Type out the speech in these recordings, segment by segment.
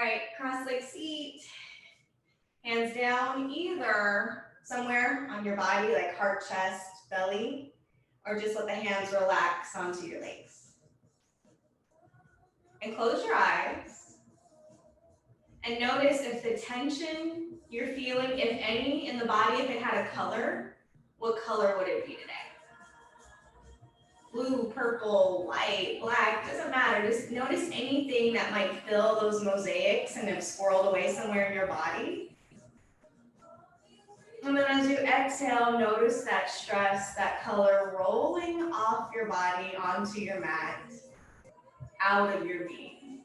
right, cross-legged seat, hands down either somewhere on your body like heart, chest, belly, or just let the hands relax onto your legs. And close your eyes and notice if the tension you're feeling, if any, in the body, if it had a color, what color would it be today? Blue, purple, white, black, doesn't matter. Just notice anything that might fill those mosaics and have swirled away somewhere in your body. And then as you exhale, notice that stress, that color rolling off your body onto your mat, out of your being.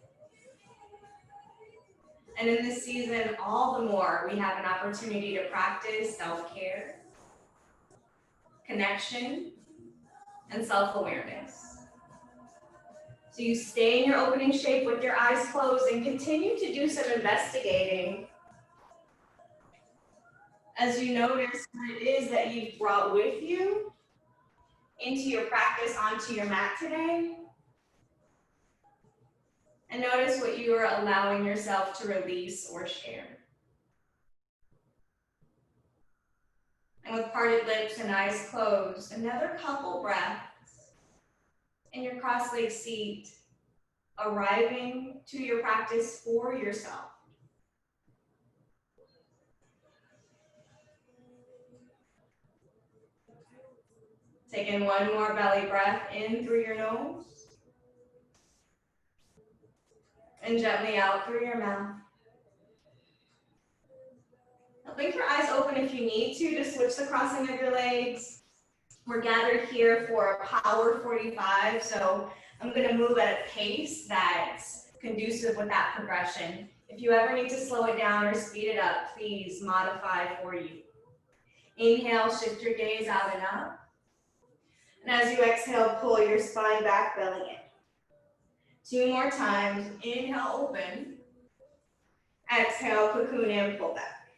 And in this season, all the more, we have an opportunity to practice self-care, connection, and self-awareness. So you stay in your opening shape with your eyes closed and continue to do some investigating as you notice what it is that you've brought with you into your practice onto your mat today. And notice what you are allowing yourself to release or share. And with parted lips and eyes closed, another couple breaths in your cross-legged seat, arriving to your practice for yourself. Take in one more belly breath in through your nose and gently out through your mouth. Now blink your eyes open if you need to switch the crossing of your legs. We're gathered here for a power 45, so I'm going to move at a pace that's conducive with that progression. If you ever need to slow it down or speed it up, please modify for you. Inhale, shift your gaze out and up. And as you exhale, pull your spine back, belly in. 2 more times. Inhale, open. Exhale, cocoon in, pull back.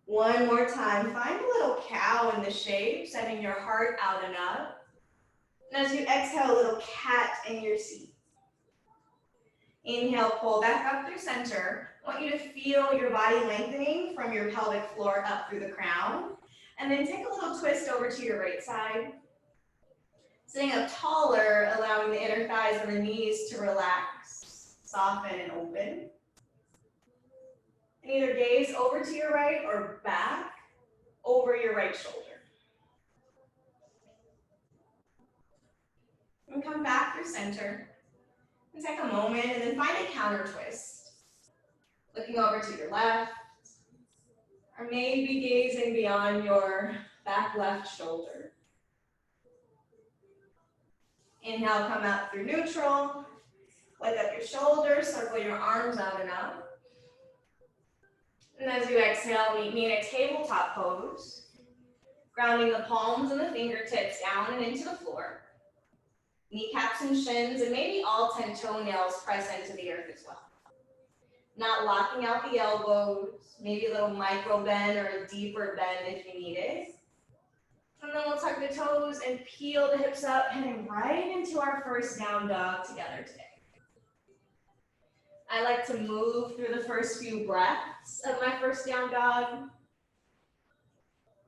1 more time. Find a little cow in the shape, sending your heart out and up. And as you exhale, a little cat in your seat. Inhale, pull back up through center. I want you to feel your body lengthening from your pelvic floor up through the crown. And then take a little twist over to your right side. Sitting up taller, allowing the inner thighs and the knees to relax, soften, and open. And either gaze over to your right or back over your right shoulder. And come back through center. And take a moment and then find a counter twist. Looking over to your left, or maybe gazing beyond your back left shoulder. Inhale, come out through neutral. Lift up your shoulders, circle your arms out and up. And as you exhale, meet me in a tabletop pose, grounding the palms and the fingertips down and into the floor. Kneecaps and shins, and maybe all 10 toenails press into the earth as well. Not locking out the elbows, maybe a little micro bend or a deeper bend if you need it. And then we'll tuck the toes and peel the hips up, heading right into our first down dog together today. I like to move through the first few breaths of my first down dog.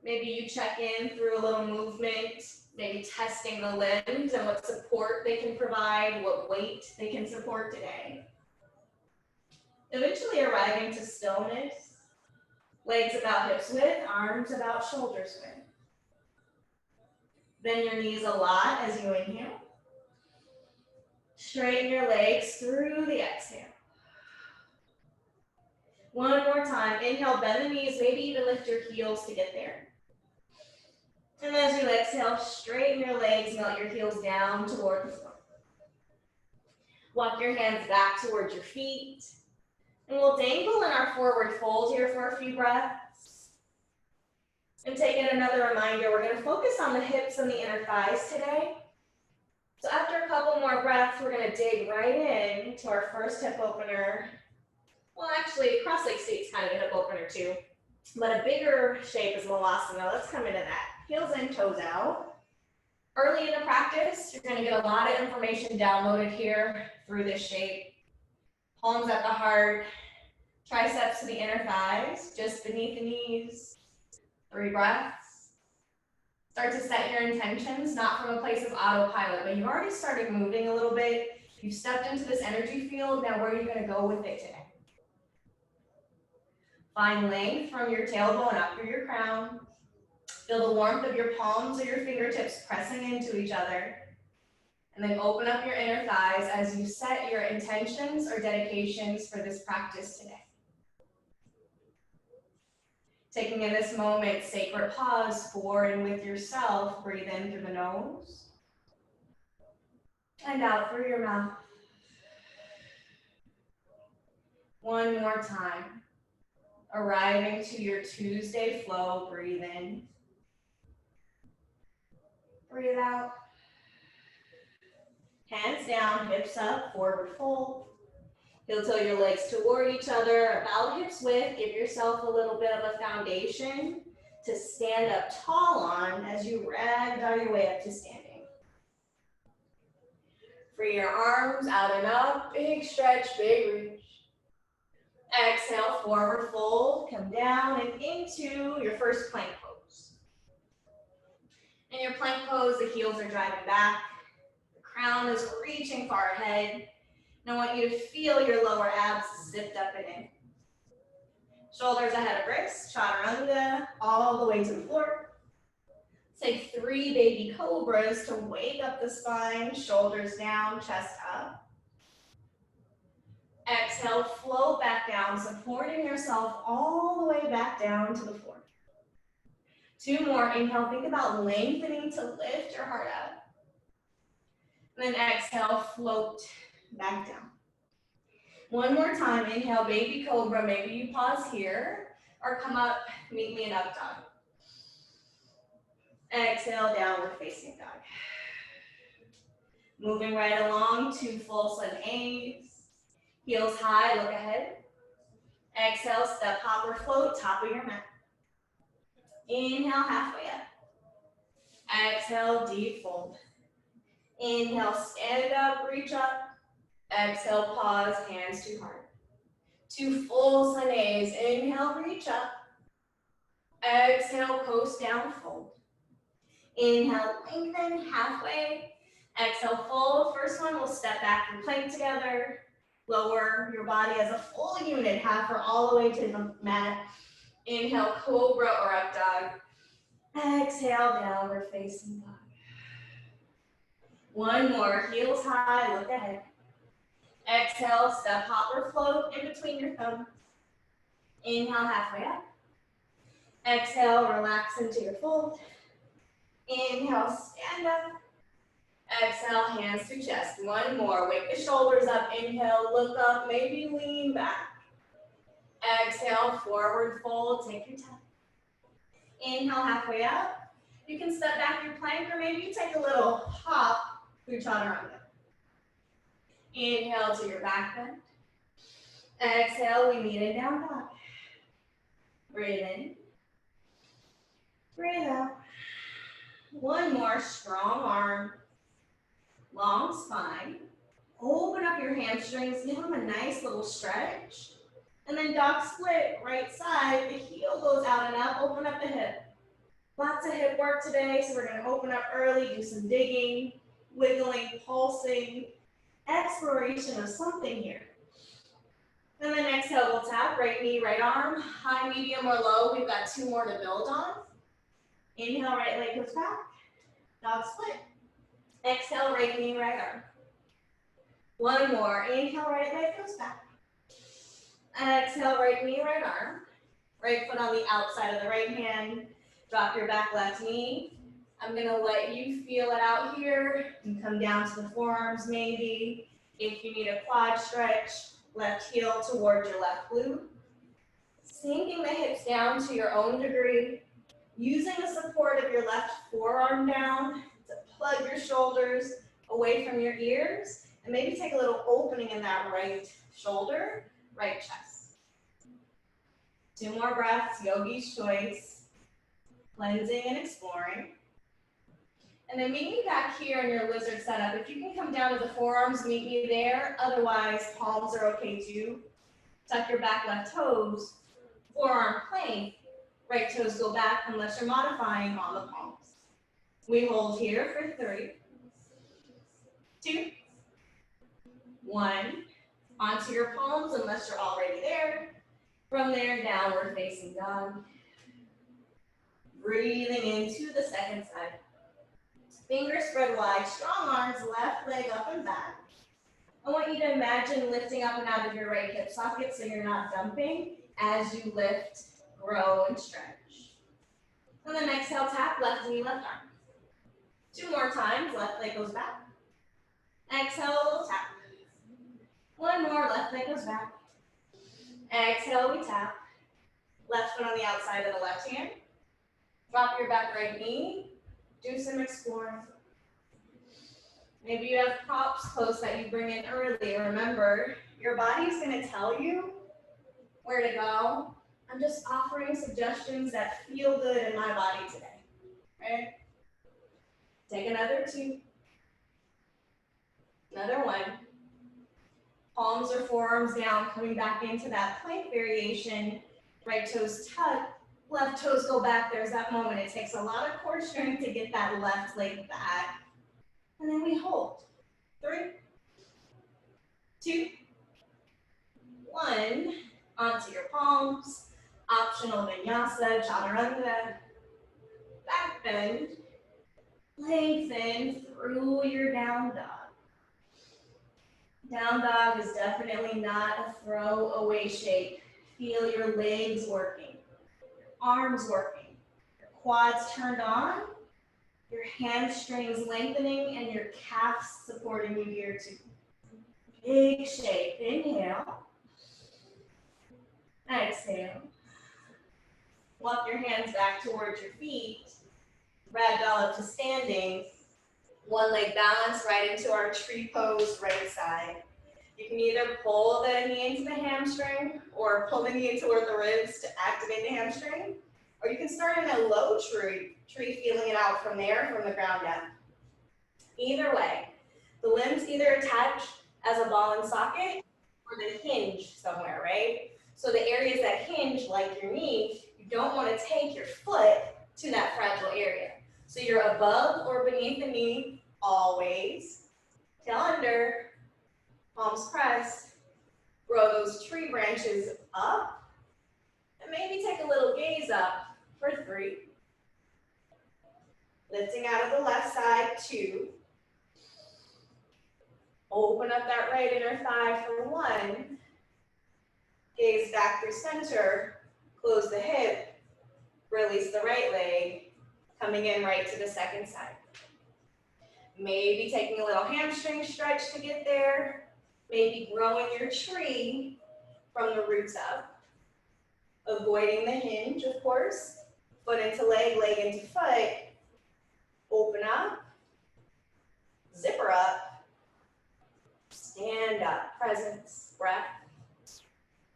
Maybe you check in through a little movement, maybe testing the limbs and what support they can provide, what weight they can support today. Eventually arriving to stillness, legs about hips width, arms about shoulders width. Bend your knees a lot as you inhale. Straighten your legs through the exhale. 1 more time. Inhale, bend the knees, maybe even lift your heels to get there. And as you exhale, straighten your legs, melt your heels down toward the floor. Walk your hands back towards your feet. And we'll dangle in our forward fold here for a few breaths. And take in another reminder, we're going to focus on the hips and the inner thighs today. So after a couple more breaths, we're going to dig right in to our first hip opener. Well, actually, cross-legged seat's kind of a hip opener too, but a bigger shape is Vinyasa. Let's come into that. Heels in, toes out. Early in the practice, you're going to get a lot of information downloaded here through this shape. Palms at the heart, triceps to the inner thighs, just beneath the knees. 3 breaths. Start to set your intentions, not from a place of autopilot, but you've already started moving a little bit. You've stepped into this energy field. Now where are you going to go with it today? Find length from your tailbone up through your crown. Feel the warmth of your palms or your fingertips pressing into each other. And then open up your inner thighs as you set your intentions or dedications for this practice today. Taking in this moment, sacred pause for and with yourself. Breathe in through the nose and out through your mouth. One more time. Arriving to your Tuesday flow, breathe in. Breathe out. Hands down, hips up, forward fold. Heel toe your legs toward each other, about hips width. Give yourself a little bit of a foundation to stand up tall on as you ragdoll your way up to standing. Free your arms out and up, big stretch, big reach. Exhale, forward fold, come down and into your first plank pose. In your plank pose, the heels are driving back. The crown is reaching far ahead. And I want you to feel your lower abs zipped up and in. Shoulders ahead of wrists, chaturanga, all the way to the floor. Take 3 baby cobras to wake up the spine, shoulders down, chest up. Exhale, float back down, supporting yourself all the way back down to the floor. 2 more, inhale, think about lengthening to lift your heart up. And then exhale, float back down. One more time, inhale, baby cobra, maybe you pause here, or come up, meet me in up dog. Exhale, downward facing dog. Moving right along to full sun A's. Heels high, look ahead. Exhale, step, hop, or float, top of your mat. Inhale, halfway up. Exhale, deep fold. Inhale, stand up, reach up. Exhale, pause, hands to heart. 2 full sun A's. Inhale, reach up. Exhale, coast down, fold. Inhale, lengthen, halfway. Exhale, fold. First one, we'll step back and plank together. Lower your body as a full unit, half or all the way to the mat. Inhale, cobra or up dog. Exhale, downward facing dog. One more, heels high, look ahead. Exhale, step, hop, or float in between your thumbs. Inhale, halfway up. Exhale, relax into your fold. Inhale, stand up. Exhale, hands to chest. One more. Wake the shoulders up. Inhale, look up, maybe lean back. Exhale, forward fold. Take your time. Inhale, halfway up. You can step back your plank, or maybe you take a little hop through chaturanga. Inhale to your back bend. Exhale, we meet in down dog. Breathe in. Breathe out. One more, strong arm. Long spine. Open up your hamstrings, give them a nice little stretch. And then dog split, right side, the heel goes out and up, open up the hip. Lots of hip work today, so we're gonna open up early, do some digging, wiggling, pulsing, exploration of something here. And then exhale, we'll tap, right knee, right arm, high, medium, or low. We've got 2 more to build on. Inhale, right leg goes back, dog split. Exhale, right knee, right arm. One more. Inhale, right leg goes back. Exhale, right knee, right arm. Right foot on the outside of the right hand. Drop your back left knee. I'm going to let you feel it out here. You come down to the forearms maybe. If you need a quad stretch, left heel towards your left glute. Sinking the hips down to your own degree. Using the support of your left forearm down to plug your shoulders away from your ears, and maybe take a little opening in that right shoulder, right chest. 2 more breaths, yogi's choice, cleansing and exploring. And then meet me back here in your lizard setup. If you can come down to the forearms, meet me there. Otherwise, palms are okay too. Tuck your back left toes, forearm plank, right toes go back unless you're modifying on the palms. We hold here for 3, 2, 1. Onto your palms unless you're already there. From there, downward facing dog. Breathing into the second side. Fingers spread wide, strong arms, left leg up and back. I want you to imagine lifting up and out of your right hip socket so you're not dumping as you lift, grow, and stretch. And then exhale, tap, left knee, left arm. 2 more times, left leg goes back. Exhale, tap. 1 more, left leg goes back. Exhale, we tap. Left foot on the outside of the left hand. Drop your back right knee. Do some exploring. Maybe you have props close that you bring in early. Remember, your body is going to tell you where to go. I'm just offering suggestions that feel good in my body today. Right? Take another 2. Another 1. Palms or forearms down, coming back into that plank variation. Right toes tuck, left toes go back. There's that moment. It takes a lot of core strength to get that left leg back. And then we hold. 3, 2, 1. Onto your palms. Optional vinyasa, chaturanga. Back bend. Lengthen through your down dog. Down dog is definitely not a throwaway shape. Feel your legs working, your arms working, your quads turned on, your hamstrings lengthening, and your calves supporting you here too. Big shape. Inhale. Exhale. Walk your hands back towards your feet. Ragdoll up to standing. 1 leg balance right into our tree pose, right side. You can either pull the knee into the hamstring or pull the knee in toward the ribs to activate the hamstring. Or you can start in a low tree, feeling it out from there, from the ground up. Either way, the limbs either attach as a ball and socket or they hinge somewhere, right? So the areas that hinge, like your knee, you don't want to take your foot to that fragile area. So you're above or beneath the knee, always. Tail under, palms pressed. Grow those tree branches up. And maybe take a little gaze up for 3. Lifting out of the left side, 2. Open up that right inner thigh for 1. Gaze back through center. Close the hip. Release the right leg. Coming in right to the second side. Maybe taking a little hamstring stretch to get there. Maybe growing your tree from the roots up. Avoiding the hinge, of course. Foot into leg, leg into foot. Open up. Zipper up. Stand up. Presence. Breath.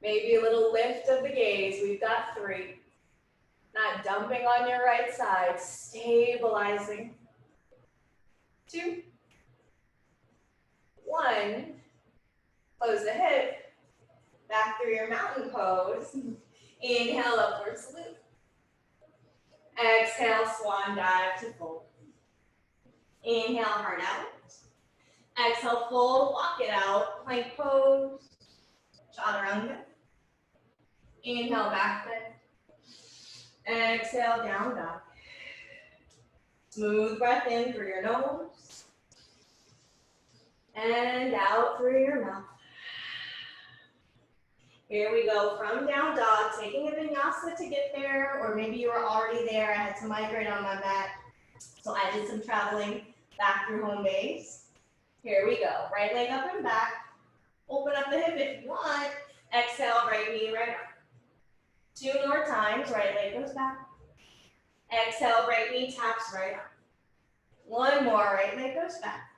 Maybe a little lift of the gaze. We've got 3. Not dumping on your right side. Stabilizing. 2. 1. Close the hip. Back through your mountain pose. Inhale, upward salute. Exhale, swan dive to fold. Inhale, heart out. Exhale, fold, walk it out. Plank pose. Chaturanga. Inhale, back bend. Exhale, down dog. Smooth breath in through your nose. And out through your mouth. Here we go, from down dog, taking a vinyasa to get there, or maybe you were already there. I had to migrate on my mat, so I did some traveling back through home base. Here we go, right leg up and back. Open up the hip if you want. Exhale, right knee, right arm. 2 more times, right leg goes back. Exhale, right knee taps right arm. 1 more, right leg goes back.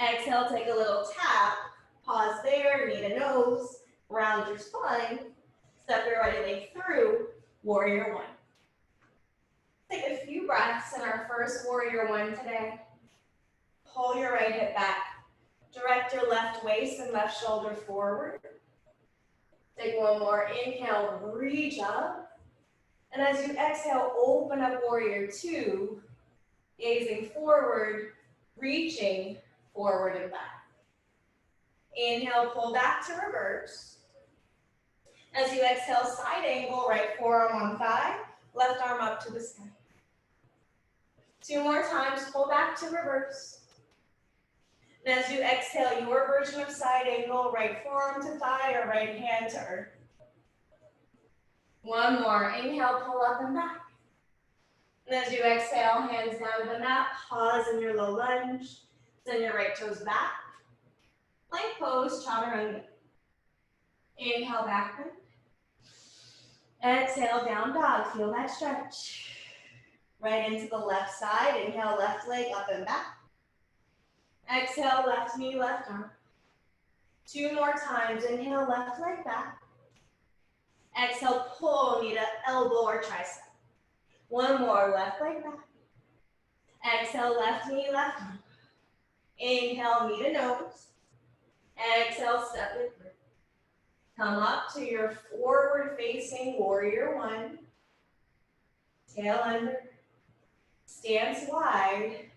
Exhale, take a little tap. Pause there, knee to nose. Round your spine. Step your right leg through, warrior 1. Take a few breaths in our first warrior one today. Pull your right hip back. Direct your left waist and left shoulder forward. Take one more. Inhale, reach up. And as you exhale, open up warrior two, gazing forward, reaching forward and back. Inhale, pull back to reverse. As you exhale, side angle, right forearm on thigh, left arm up to the sky. Two more times, pull back to reverse. And as you exhale, your version of side angle, right forearm to thigh or right hand to earth. One more, inhale, pull up and back. And as you exhale, hands down to the mat, pause in your low lunge, send your right toes back. Plank pose, chaturanga. Inhale, back bend. Exhale, down dog, feel that stretch. Right into the left side, inhale, left leg up and back. Exhale, left knee, left arm. Two more times, inhale, left leg back. Exhale, pull, knee to elbow or tricep. One more, left leg back. Exhale, left knee, left arm. Inhale, knee to nose. Exhale, step it through. Come up to your forward-facing warrior one. Tail under. Stance wide.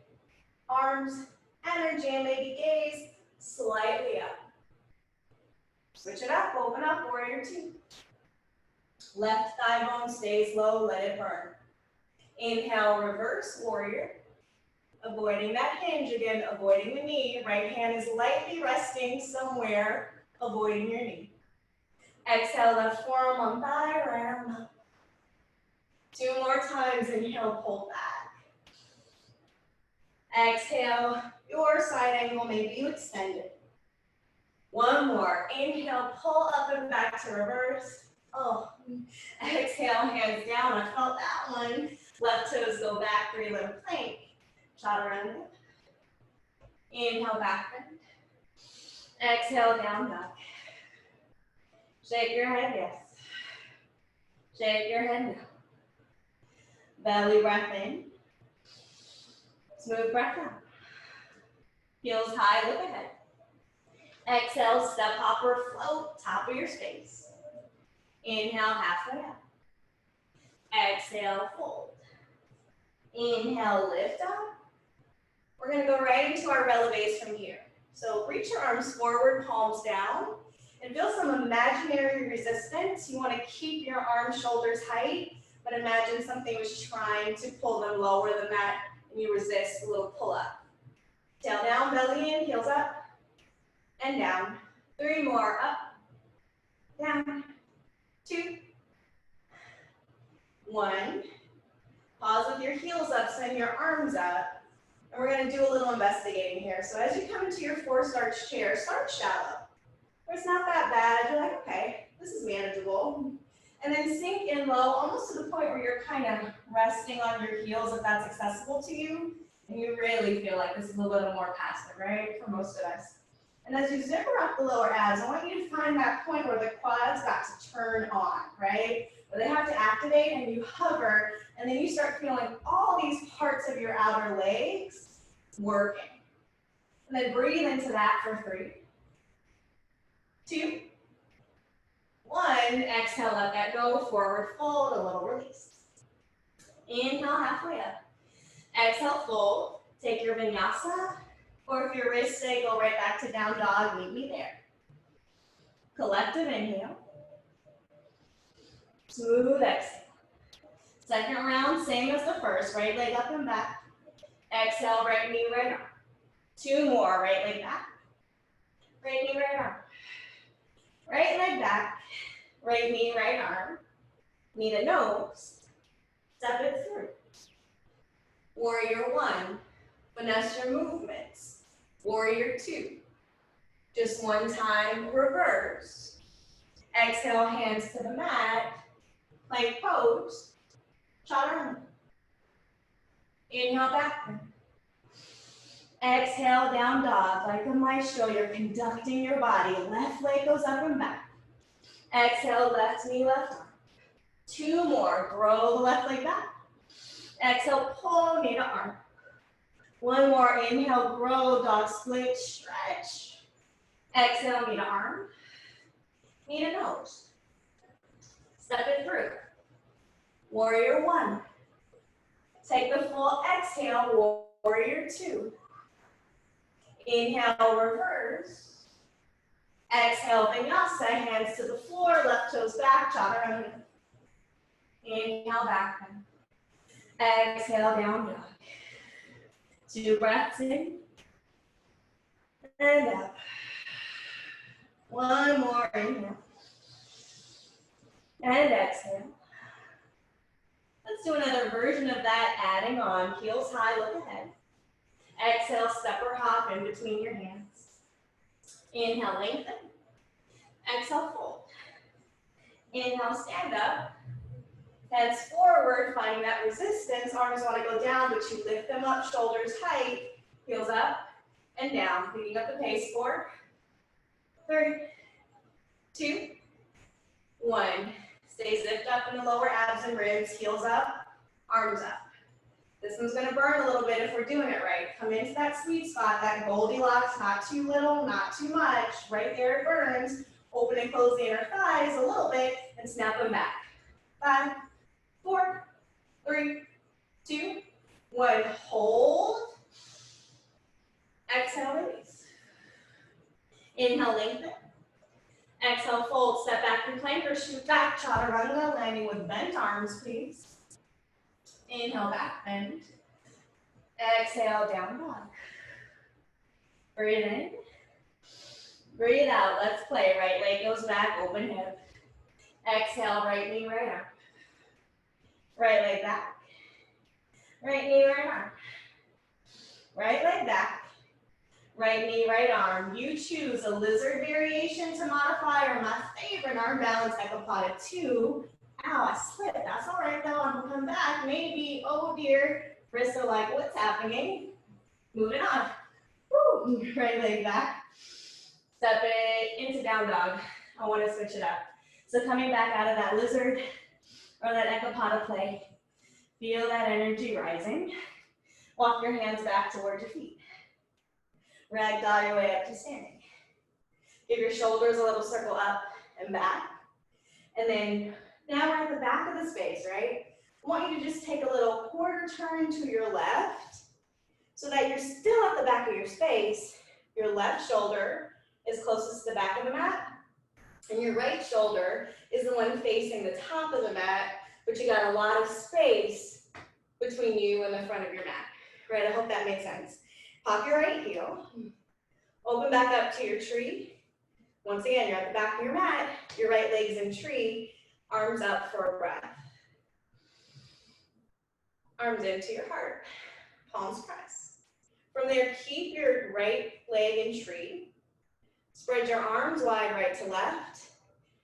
Arms, energy, and maybe gaze slightly up. Switch it up, open up, warrior two. Left thigh bone stays low, let it burn. Inhale, reverse warrior. Avoiding that hinge again, avoiding the knee. Right hand is lightly resting somewhere, avoiding your knee. Exhale, left forearm on thigh, right arm up. Two more times, inhale, pull back. Exhale, your side angle, maybe you extend it. One more, inhale, pull up and back to reverse. Oh, exhale, hands down, I felt that one. Left toes go back, three-limb plank. Chaturanga. Inhale, back bend. Exhale, down dog. Shake your head, yes. Shake your head, no. Belly breath in. Smooth breath out. Heels high, look ahead. Exhale, step hopper, float, top of your space. Inhale, halfway up. Exhale, fold. Inhale, lift up. We're gonna go right into our releves from here. So reach your arms forward, palms down, and feel some imaginary resistance. You wanna keep your arms, shoulders height, but imagine something was trying to pull them lower than that, and you resist a little pull up. Tail down, belly in, heels up, and down. Three more, up, down, two, one. Pause with your heels up, send your arms up. And we're gonna do a little investigating here. So as you come into your forced arch chair, start shallow. Where it's not that bad, you're like, okay, this is manageable. And then sink in low, almost to the point where you're kind of resting on your heels if that's accessible to you. And you really feel like this is a little more passive, right, for most of us. And as you zipper up the lower abs, I want you to find that point where the quads got to turn on, right? Where they have to activate and you hover, and then you start feeling all these parts of your outer legs working. And then breathe into that for 3, 2, 1. Exhale, let that go. Forward fold, a little release. Inhale, halfway up. Exhale, fold. Take your vinyasa, or if your wrists stay, go right back to down dog. Meet me there. Collective inhale. Smooth exhale. Second round, same as the first. Right leg up and back. Exhale, right knee, right arm. 2 more. Right leg back. Right knee, right arm. Right leg back. Right knee, right arm. Knee to nose. Step it through. Warrior 1. Finesse your movements. Warrior 2. Just one time, reverse. Exhale, hands to the mat. Plank pose. Chaturanga. Inhale, back bend. Exhale, down dog. Like a maestro, you're conducting your body. Left leg goes up and back. Exhale, left knee, left arm. 2 more. Grow the left leg back. Exhale, pull knee to arm. One more, inhale, grow, dog split, stretch. Exhale, knee to arm, knee to nose. Step it through. Warrior one. Take the full exhale, warrior two. Inhale, reverse. Exhale, vinyasa, hands to the floor, left toes back, chaturanga. Inhale, back bend. Exhale, down dog. 2 breaths in and out. One more, inhale. And exhale. Let's do another version of that, adding on, heels high, look ahead. Exhale, step or hop in between your hands. Inhale, lengthen. Exhale, fold. Inhale, stand up. Heads forward, finding that resistance. Arms want to go down, but you lift them up, shoulders tight, heels up and down. Picking up the pace, 4, 3, 2, 1. Stay zipped up in the lower abs and ribs, heels up, arms up. This one's going to burn a little bit if we're doing it right. Come into that sweet spot, that Goldilocks, not too little, not too much. Right there it burns. Open and close the inner thighs a little bit and snap them back. 5, 4, 3, 2, 1. Hold. Exhale, release. Inhale, lengthen. Exhale, fold. Step back through plank or shoot back. Chaturanga, landing with bent arms, please. Inhale, back bend. Exhale, down dog. Breathe in. Breathe out. Let's play. Right leg goes back, open hip. Exhale, right knee, right arm. Right leg back. Right knee, right arm. Right leg back. Right knee, right arm. You choose a lizard variation to modify, or my favorite, arm balance, Ekapada 2. Ow, I slipped. That's all right though. I'm gonna come back. Maybe, oh dear. Wrists are like, what's happening? Moving on. Woo. Right leg back. Step it into down dog. I want to switch it up. So coming back out of that lizard or that Ekapada play, feel that energy rising. Walk your hands back towards your feet. Ragdoll your way up to standing. Give your shoulders a little circle up and back. And then now we're at the back of the space, right? I want you to just take a little quarter turn to your left so that you're still at the back of your space. Your left shoulder is closest to the back of the mat, and your right shoulder is the one facing the top of the mat, but you got a lot of space between you and the front of your mat, right? I hope that makes sense. Pop your right heel, open back up to your tree. Once again, you're at the back of your mat, your right leg's in tree, arms up for a breath. Arms into your heart, palms press. From there, keep your right leg in tree. Spread your arms wide right to left,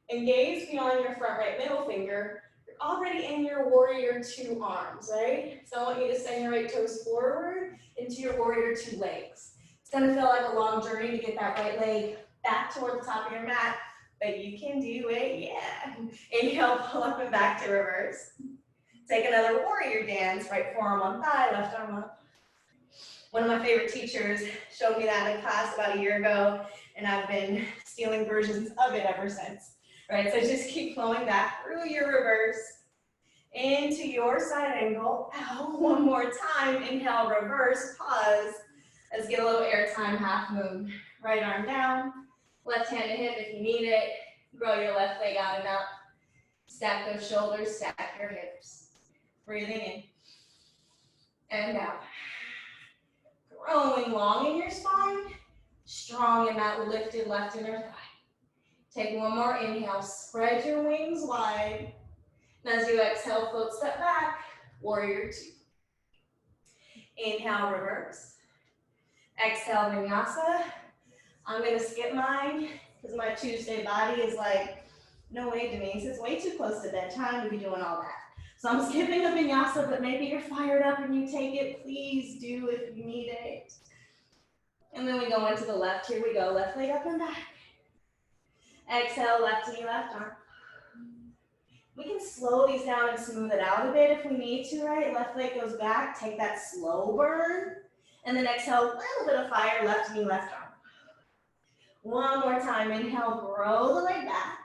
and gaze beyond your front right middle finger. You're already in your warrior 2 arms, right? So I want you to send your right toes forward into your warrior 2 legs. It's gonna feel like a long journey to get that right leg back toward the top of your mat, but you can do it, yeah. Inhale, pull up and back to reverse. Take another warrior dance, right forearm on thigh, left arm up. One of my favorite teachers showed me that in class about a year ago, and I've been stealing versions of it ever since, right? So just keep flowing back through your reverse, into your side angle. Out one more time, inhale, reverse, pause. Let's get a little air time, half moon. Right arm down, left hand to hip if you need it. Grow your left leg out and up. Stack those shoulders, stack your hips. Breathing in and out. Growing long in your spine, strong in that lifted left inner thigh. Take one more inhale, spread your wings wide. And as you exhale, float step back, warrior 2. Inhale, reverse. Exhale, vinyasa. I'm gonna skip mine because my Tuesday body is like, no way, Denise, it's way too close to bedtime to be doing all that. So I'm skipping the vinyasa, but maybe you're fired up and you take it. Please do if you need it. And then we go into the left. Here we go. Left leg up and back. Exhale, left knee, left arm. We can slow these down and smooth it out a bit if we need to, right? Left leg goes back, take that slow burn. And then exhale, a little bit of fire, left knee, left arm. One more time, inhale, grow the leg back.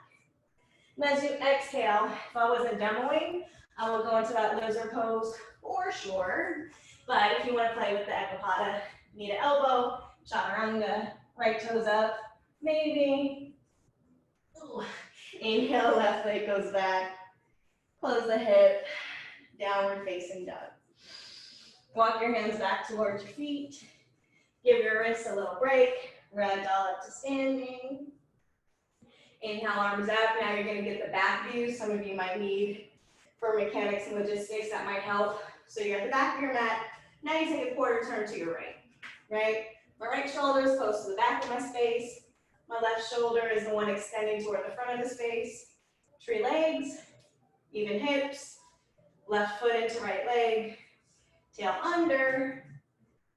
And as you exhale, if I wasn't demoing, I will go into that lizard pose for sure. But if you want to play with the ekapada, knee to elbow, chaturanga, right toes up, maybe. Ooh. Inhale, left leg goes back. Close the hip, downward facing dog. Walk your hands back towards your feet. Give your wrists a little break. Ragdoll up to standing. Inhale, arms up. Now you're going to get the back view. Some of you might need, for mechanics and logistics, that might help. So you're at the back of your mat. Now you take a quarter turn to your right. Right? My right shoulder is close to the back of my space. My left shoulder is the one extending toward the front of the space. Tree legs, even hips. Left foot into right leg. Tail under.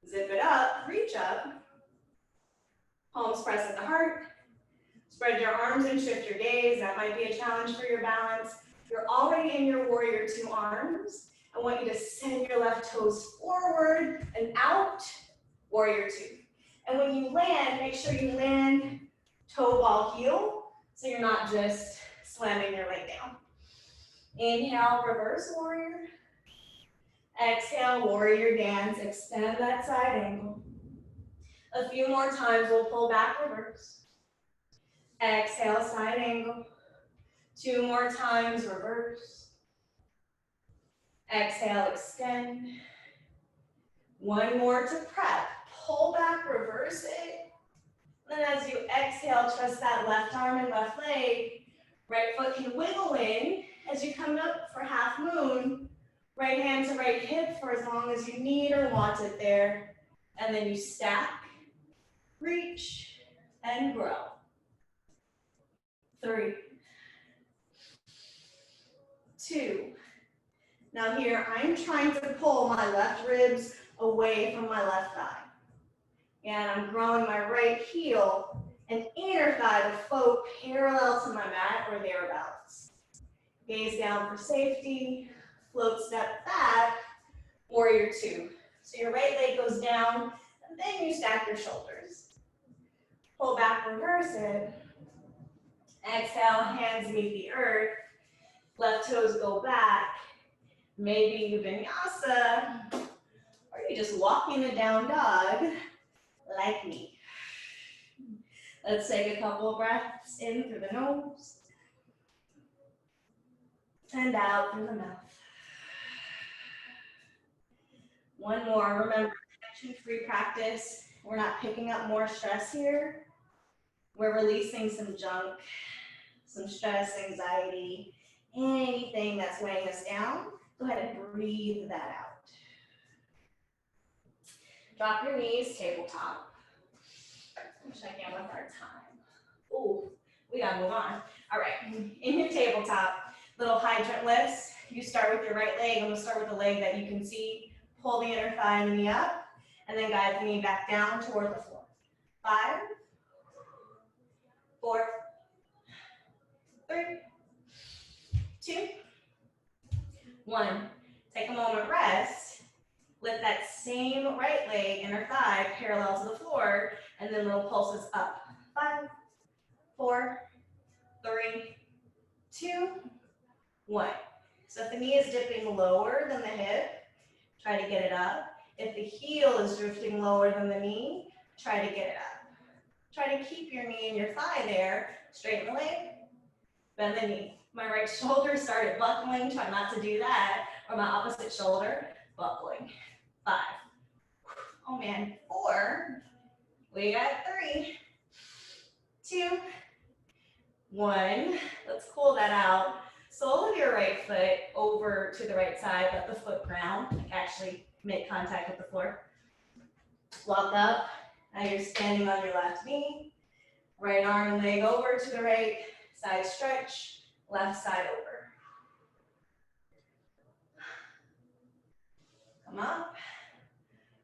Zip it up, reach up. Palms press at the heart. Spread your arms and shift your gaze. That might be a challenge for your balance. You're already in your warrior two arms. I want you to send your left toes forward and out, warrior two. And when you land, make sure you land toe ball heel, so you're not just slamming your leg down. Inhale, reverse warrior. Exhale, warrior dance. Extend that side angle. A few more times, we'll pull back, reverse. Exhale, side angle. 2 more times, reverse. Exhale, extend. 1 more to prep. Pull back, reverse it. Then as you exhale, trust that left arm and left leg. Right foot can wiggle in as you come up for half moon. Right hand to right hip for as long as you need or want it there. And then you stack, reach, and grow. 3, 2. Now here, I'm trying to pull my left ribs away from my left thigh. And I'm growing my right heel and inner thigh to float parallel to my mat or thereabouts. Gaze down for safety, float step back, warrior two. So your right leg goes down, and then you stack your shoulders. Pull back, reverse it. Exhale, hands meet the earth. Left toes go back. Maybe you vinyasa, or you just walk in a down dog like me. Let's take a couple of breaths in through the nose and out through the mouth. One more. Remember, tension-free practice. We're not picking up more stress here. We're releasing some junk, some stress, anxiety, anything that's weighing us down. Go ahead and breathe that out. Drop your knees, tabletop. Check in with our time. Ooh, we gotta move on. All right, in your tabletop, little hydrant lifts. You start with your right leg. I'm gonna start with the leg that you can see. Pull the inner thigh and the knee up, and then guide the knee back down toward the floor. 5, 4, 3, 2, 1. Take a moment, rest. Lift that same right leg, inner thigh, parallel to the floor, and then little pulses up. 5, 4, 3, 2, 1. So if the knee is dipping lower than the hip, try to get it up. If the heel is drifting lower than the knee, try to get it up. Try to keep your knee and your thigh there. Straighten the leg, bend the knee. My right shoulder started buckling. Try not to do that. Or my opposite shoulder, buckling. 5. Oh man, 4. We got 3, 2, 1. Let's pull that out. Sole of your right foot over to the right side. Let the foot ground, like actually make contact with the floor. Walk up. Now you're standing on your left knee. Right arm and leg over to the right. Side stretch. Left side over. Come up.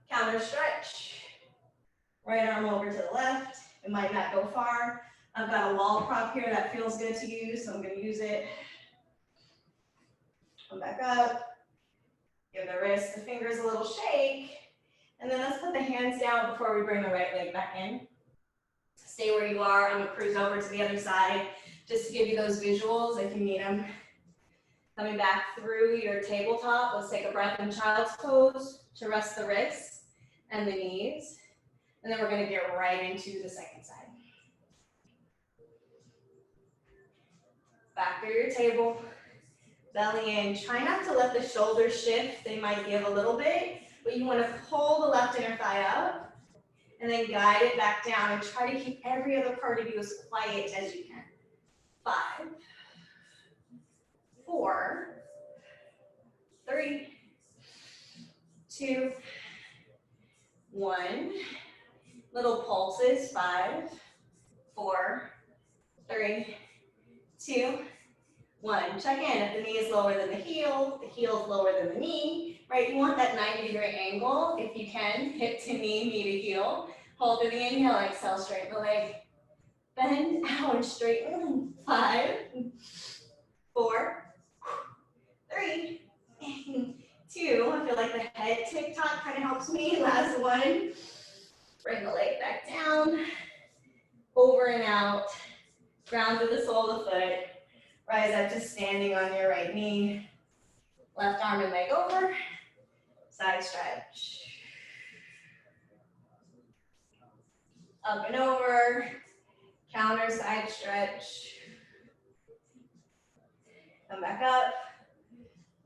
Counter stretch. Right arm over to the left. It might not go far. I've got a wall prop here that feels good to use, so I'm going to use it. Come back up. Give the wrist, the fingers a little shake. And then let's put the hands down before we bring the right leg back in. Stay where you are. I'm gonna cruise over to the other side just to give you those visuals if you need them. Coming back through your tabletop, let's take a breath in child's pose to rest the wrists and the knees. And then we're gonna get right into the second side. Back through your table, belly in. Try not to let the shoulders shift. They might give a little bit, but you wanna pull the left inner thigh up and then guide it back down and try to keep every other part of you as quiet as you can. 5, 4, 3, 2, 1. Little pulses. 5, 4, 3, 2, 1. Check in. If the knee is lower than the heel is lower than the knee, right? You want that 90-degree angle. If you can, hip to knee to heel. Hold through the inhale, exhale, straighten the leg. Bend out and straighten. 5, 4, 3, 2. I feel like the head tick-tock kind of helps me. Last one. Bring the leg back down. Over and out. Ground to the sole of the foot. Rise up to standing on your right knee. Left arm and leg over. Side stretch. Up and over. Counter side stretch. Come back up.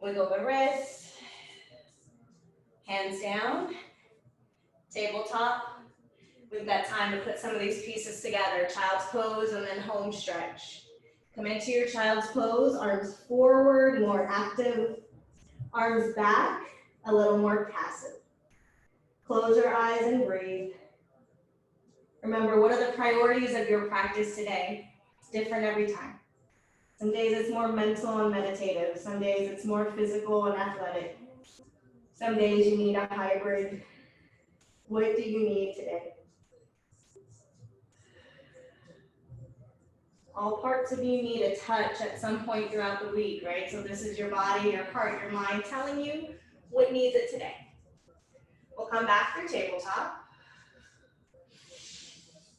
Wiggle the wrist. Hands down. Tabletop. We've got time to put some of these pieces together. Child's pose and then home stretch. Come into your child's pose, arms forward, more active. Arms back, a little more passive. Close your eyes and breathe. Remember, what are the priorities of your practice today? It's different every time. Some days it's more mental and meditative. Some days it's more physical and athletic. Some days you need a hybrid. What do you need today? All parts of you need a touch at some point throughout the week, right? So this is your body, your heart, your mind telling you what needs it today. We'll come back through tabletop.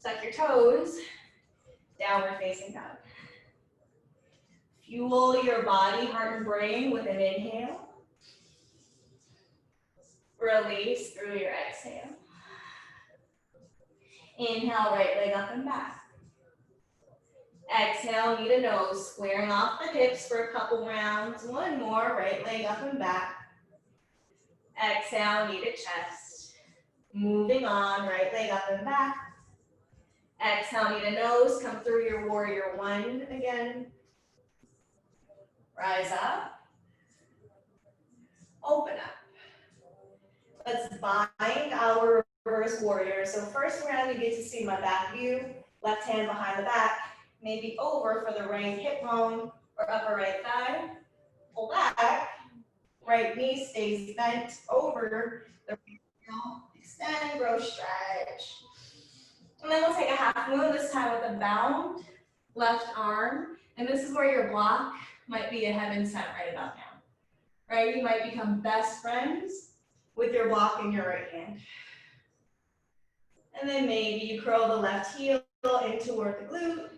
Tuck your toes, downward facing dog. Fuel your body, heart, and brain with an inhale. Release through your exhale. Inhale, right leg up and back. Exhale, knee to nose, squaring off the hips for a couple rounds. One more, right leg up and back. Exhale, knee to chest. Moving on, right leg up and back. Exhale, knee to nose, come through your warrior one again. Rise up. Open up. Let's bind our reverse warrior. So first round, you get to see my back view. Left hand behind the back. Maybe over for the right hip bone or upper right thigh. Pull back. Right knee stays bent over the right heel. Extend, grow, stretch. And then we'll take a half moon, this time with a bound left arm. And this is where your block might be a heaven sent right about now. Right? You might become best friends with your block in your right hand. And then maybe you curl the left heel in toward the glute.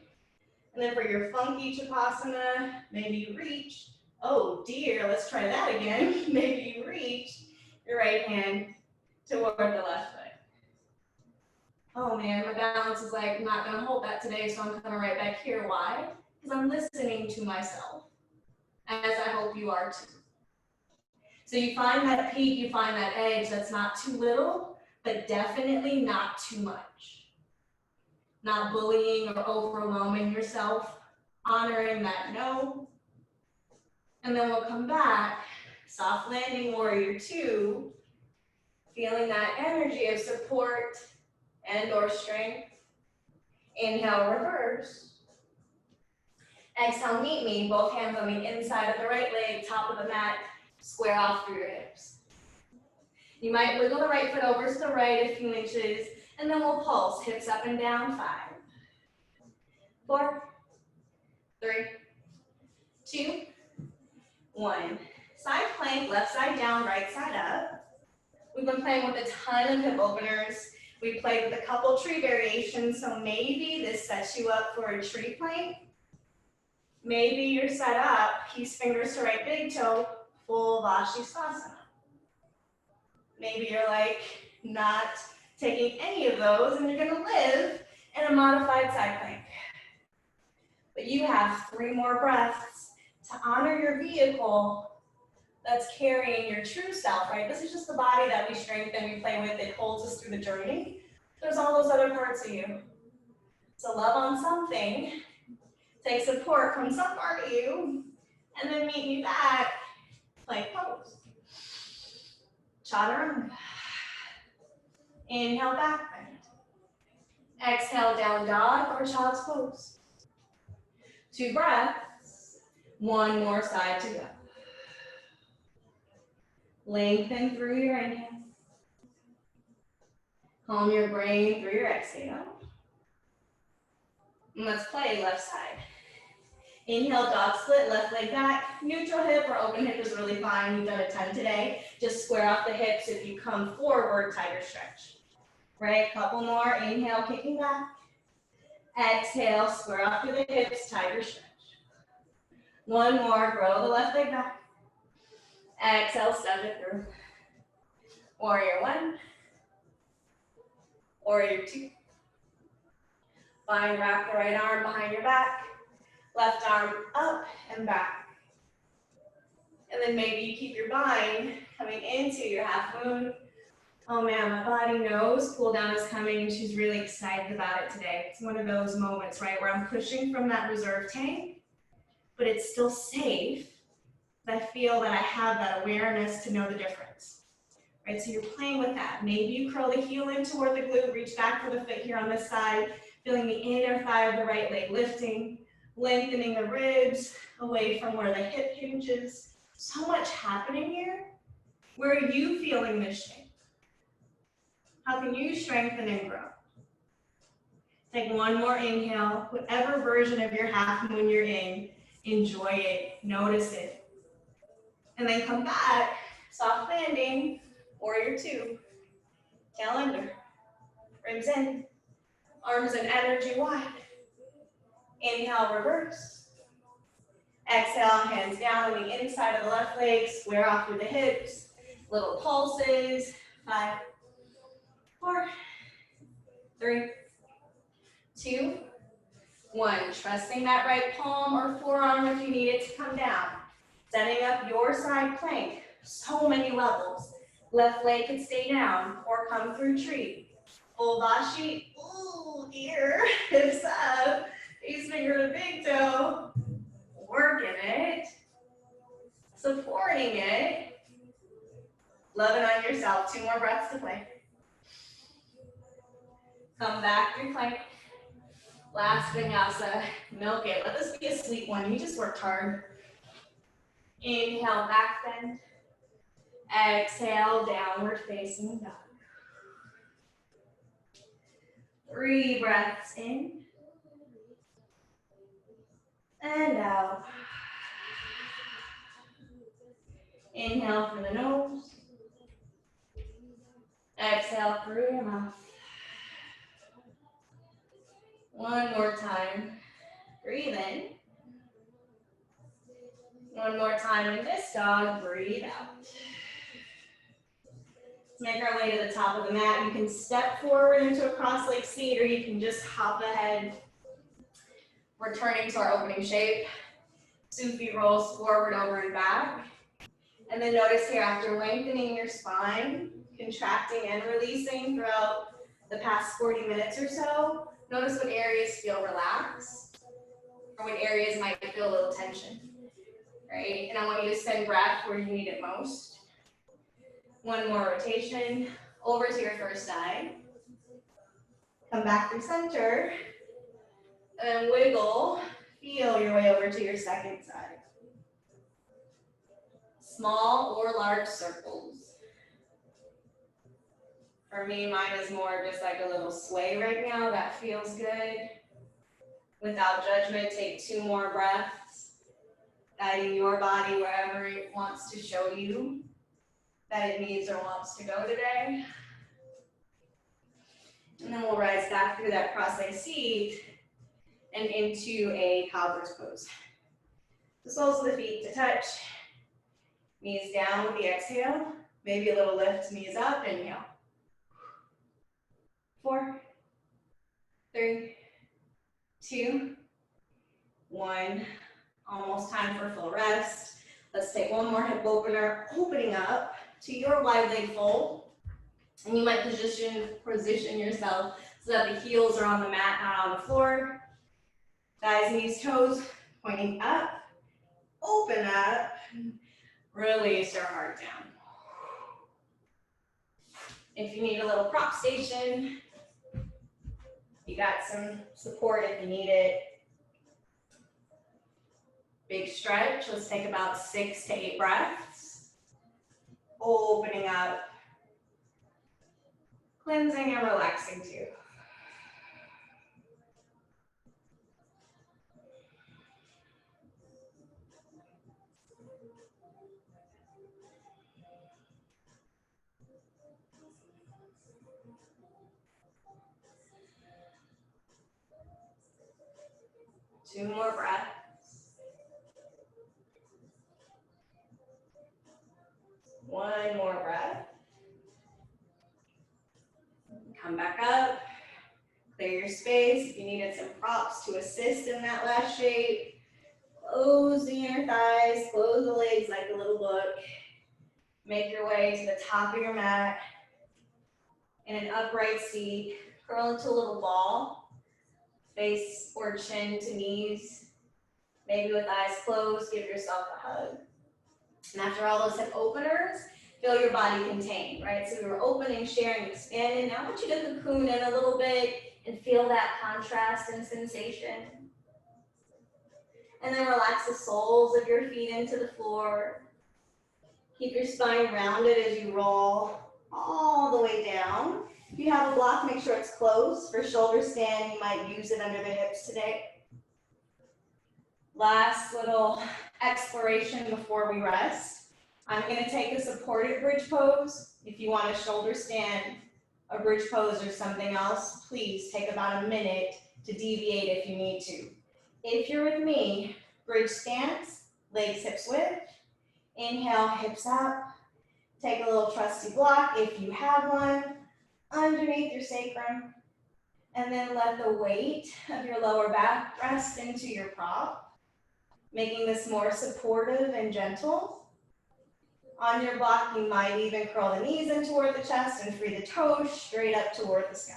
And then for your funky Chapasana, maybe you reach. Oh dear, let's try that again. Maybe you reach your right hand toward the left foot. Oh man, my balance is like, I'm not gonna hold that today, so I'm coming right back here. Why? Because I'm listening to myself, as I hope you are too. So you find that peak, you find that edge that's not too little, but definitely not too much. Not bullying or overwhelming yourself, honoring that no. And then we'll come back, soft landing warrior two, feeling that energy of support and or strength. Inhale, reverse. Exhale, meet me, both hands on the inside of the right leg, top of the mat, square off through your hips. You might wiggle the right foot over to the right a few inches, and then we'll pulse, hips up and down, 5, 4, 3, 2, 1. Side plank, left side down, right side up. We've been playing with a ton of hip openers. We played with a couple tree variations, so maybe this sets you up for a tree plank. Maybe you're set up, peace fingers to right big toe, full Vashisthasana. Maybe you're like not taking any of those and you're gonna live in a modified side plank. But you have 3 more breaths to honor your vehicle that's carrying your true self, right? This is just the body that we strengthen, we play with, it holds us through the journey. There's all those other parts of you. So love on something, take support from some part of you, and then meet me back, plank pose. Chaturanga. Inhale, back bend. Exhale, down dog or child's pose. 2 breaths, 1 more side to go. Lengthen through your inhale. Calm your brain through your exhale. And let's play left side. Inhale, dog split, left leg back. Neutral hip or open hip is really fine. We've done a ton today. Just square off the hips. If you come forward, tighter stretch. Right, couple more. Inhale, kicking back. Exhale, square off through the hips, tighter stretch. 1 more, grow the left leg back. Exhale, step it through. Warrior 1. Warrior 2. Find, wrap the right arm behind your back. Left arm up and back. And then maybe you keep your bind coming into your half moon. Oh man, my body knows cool down is coming and she's really excited about it today. It's one of those moments, right, where I'm pushing from that reserve tank, but it's still safe. I feel that I have that awareness to know the difference. Right, so you're playing with that. Maybe you curl the heel in toward the glute, reach back for the foot here on this side, feeling the inner thigh of the right leg lifting, lengthening the ribs away from where the hip hinges. So much happening here. Where are you feeling this shape? How can you strengthen and grow? Take 1 more inhale, whatever version of your half moon you're in, enjoy it, notice it. And then come back, soft landing, warrior 2, tail under, ribs in, arms and energy wide. Inhale, reverse. Exhale, hands down on the inside of the left leg, square off through the hips, little pulses. 5, 4, 3, 2, 1. Trusting that right palm or forearm if you need it to come down. Setting up your side plank. So many levels. Left leg could stay down or come through tree. Full Vashi. Ooh, ear. Hips up. Face finger to big toe. Working it. Supporting it. Loving on yourself. 2 more breaths to play. Come back through plank. Last vinyasa. Milk it. Let this be a sweet one. You just worked hard. Inhale, back bend. Exhale, downward facing dog. 3 breaths in. And out. Inhale through the nose. Exhale through your mouth. 1 more time. Breathe in. 1 more time in this dog. Breathe out. Let's make our way to the top of the mat. You can step forward into a cross-leg seat or you can just hop ahead. Returning to our opening shape. Sufi rolls forward, over, and back. And then notice here, after lengthening your spine, contracting and releasing throughout the past 40 minutes or so, notice what areas feel relaxed or what areas might feel a little tension, right? And I want you to send breath where you need it most. 1 more rotation, over to your first side. Come back through center, and then wiggle, feel your way over to your second side. Small or large circles. For me, mine is more just like a little sway right now. That feels good. Without judgment, take 2 more breaths. guiding your body wherever it wants to show you that it needs or wants to go today. And then we'll rise back through that cross-legged seat and into a cowbird's pose. The soles of the feet to touch, knees down with the exhale, maybe a little lift, knees up, inhale. 4, 3, 2, 1. Almost time for full rest. Let's take one more hip opener, opening up to your wide leg fold. And you might position yourself so that the heels are on the mat, not on the floor. Thighs, knees, toes pointing up. Open up. Release your heart down. If you need a little prop station, you got some support if you need it. Big stretch. Let's take about 6 to 8 breaths. Opening up. Cleansing and relaxing too. Two more breaths. One more breath. Come back up. Clear your space. If you needed some props to assist in that last shape, close the inner thighs, close the legs like a little book. Make your way to the top of your mat. In an upright seat, curl into a little ball. Face or chin to knees. Maybe with eyes closed, give yourself a hug. And after all those hip openers, feel your body contained, right? So we were opening, sharing, expanding. Now I want you to cocoon in a little bit and feel that contrast and sensation. And then relax the soles of your feet into the floor. Keep your spine rounded as you roll all the way down. If you have a block, make sure it's closed. For shoulder stand, you might use it under the hips today. Last little exploration before we rest. I'm going to take a supported bridge pose. If you want a shoulder stand, a bridge pose, or something else, please take about a minute to deviate if you need to. If you're with me, bridge stance, legs hips width. Inhale, hips up. Take a little trusty block if you have one underneath your sacrum. And then let the weight of your lower back rest into your prop, making this more supportive and gentle. On your block, you might even curl the knees in toward the chest and free the toes straight up toward the sky.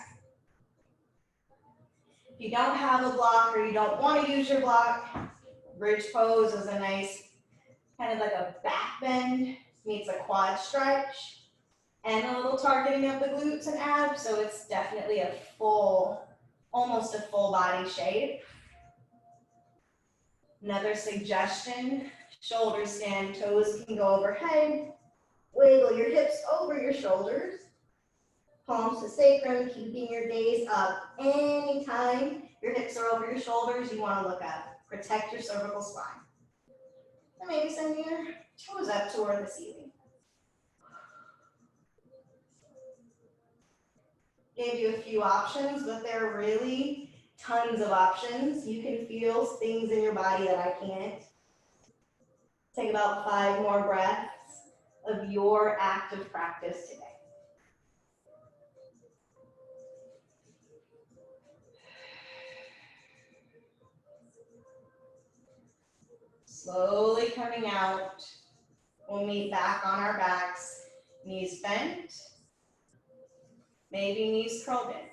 If you don't have a block or you don't want to use your block, bridge pose is a nice kind of like a back bend meets a quad stretch and a little targeting of the glutes and abs, so it's definitely a full, almost a full body shape. Another suggestion, shoulder stand, toes can go overhead. Wiggle your hips over your shoulders. Palms to sacrum, keeping your gaze up. Anytime your hips are over your shoulders, you want to look up. Protect your cervical spine. And maybe send your toes up toward the ceiling. Gave you a few options, but there are really tons of options. You can feel things in your body that I can't. Take about 5 more breaths of your active practice today. Slowly coming out, we'll meet back on our backs, knees bent, maybe knees curled in.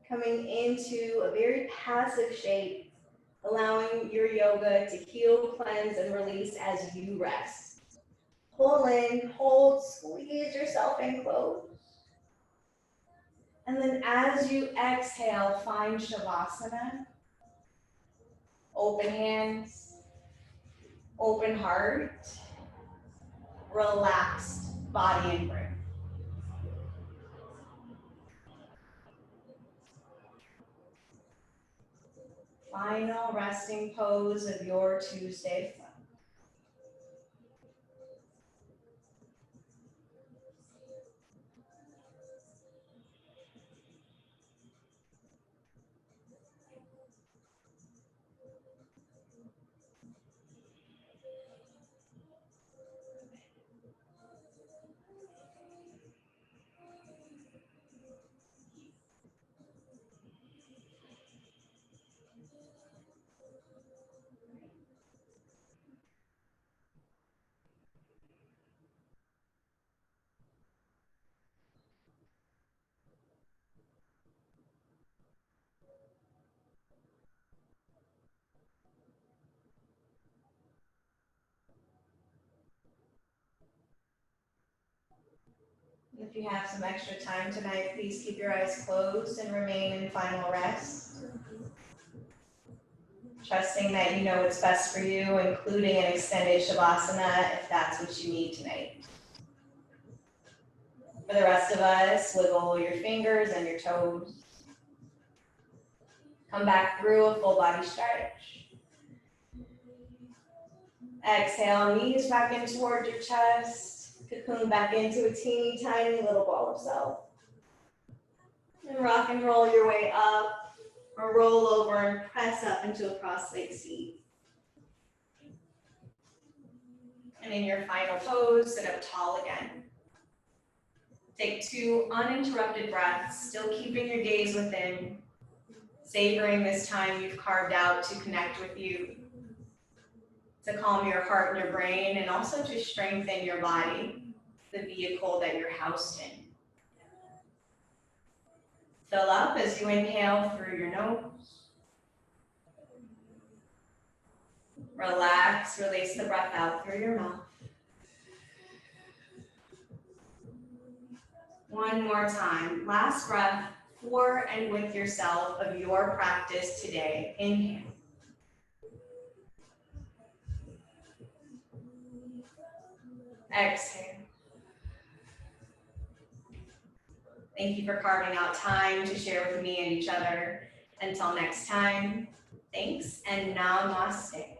Coming into a very passive shape, allowing your yoga to heal, cleanse, and release as you rest. Pull in, hold, squeeze yourself in close. And then as you exhale, find Shavasana. Open hands, open heart, relaxed body and brain. Final resting pose of your Tuesday flow. If you have some extra time tonight, please keep your eyes closed and remain in final rest. Trusting that you know what's best for you, including an extended Shavasana if that's what you need tonight. For the rest of us, wiggle your fingers and your toes. Come back through a full body stretch. Exhale, knees back in toward your chest. Cocoon back into a teeny tiny little ball of self. And rock and roll your way up, or roll over and press up into a cross-legged seat. And in your final pose, sit up tall again. Take 2 uninterrupted breaths, still keeping your gaze within, savoring this time you've carved out to connect with you, to calm your heart and your brain, and also to strengthen your body, the vehicle that you're housed in. Fill up as you inhale through your nose. Relax, release the breath out through your mouth. One more time. Last breath for and with yourself of your practice today. Inhale. Exhale. Thank you for carving out time to share with me and each other. Until next time, thanks and namaste.